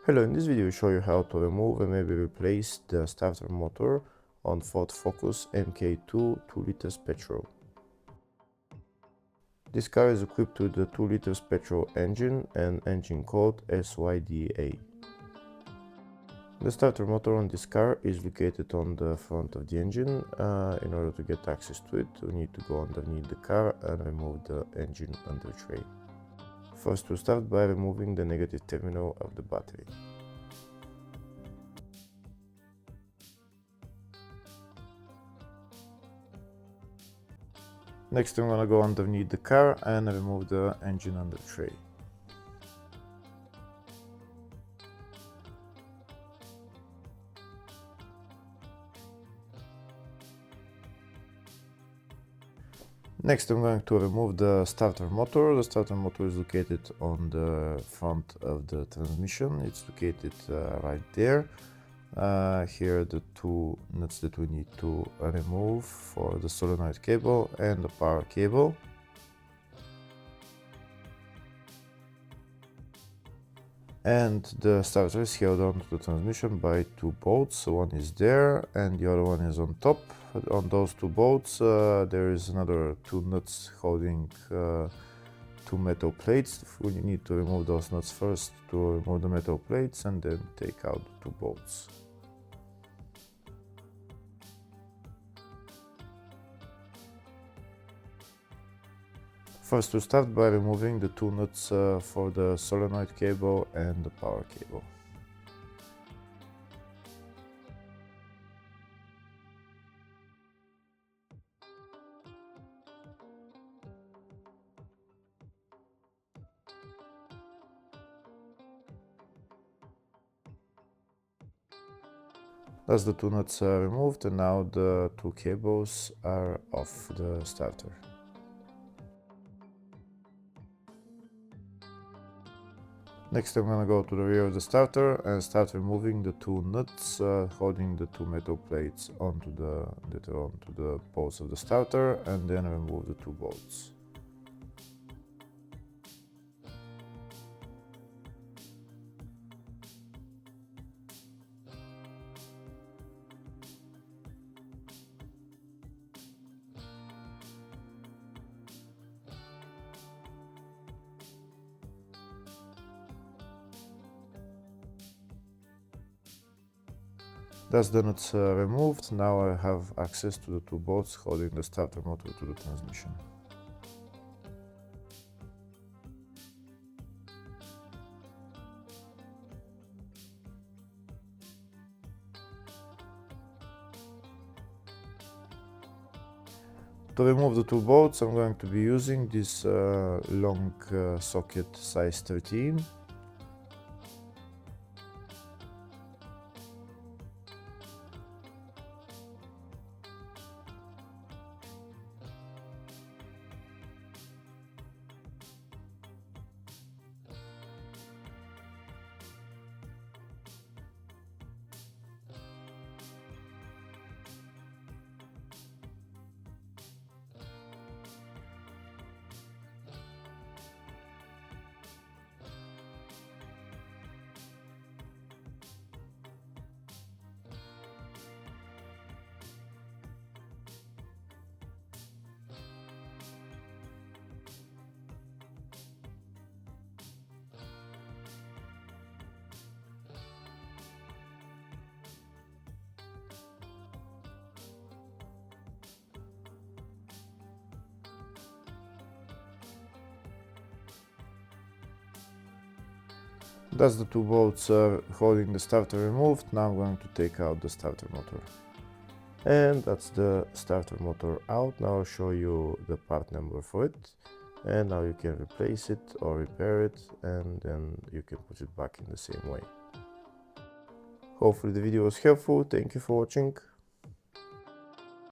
Hello, in this video we show you how to remove and maybe replace the starter motor on Ford Focus MK2 2 liters petrol. This car is equipped with the 2 liters petrol engine and engine code SYDA. The starter motor on this car is located on the front of the engine. In order to get access to it, we need to go underneath the car and remove the engine under tray. First, we'll start by removing the negative terminal of the battery. Next, I'm gonna go underneath the car and remove the engine under tray. Next, I'm going to remove the starter motor. The starter motor is located on the front of the transmission. It's located right there. Here are the two nuts that we need to remove for the solenoid cable and the power cable. And the starter is held onto the transmission by two bolts. So one is there and the other one is on top. On those two bolts there is another two nuts holding two metal plates. We need to remove those nuts first to remove the metal plates and then take out the two bolts. First, we start by removing the two nuts for the solenoid cable and the power cable. Thus the two nuts are removed and now the two cables are off the starter. Next, I'm gonna go to the rear of the starter and start removing the two nuts holding the two metal plates onto the bolts of the starter, and then remove the two bolts. Thus the nuts removed, now I have access to the two bolts holding the starter motor to the transmission. To remove the two bolts, I'm going to be using this long socket size 13. Thus the two bolts holding the starter removed. Now I'm going to take out the starter motor. And that's the starter motor out. Now I'll show you the part number for it. And now you can replace it or repair it, and then you can put it back in the same way. Hopefully the video was helpful. Thank you for watching.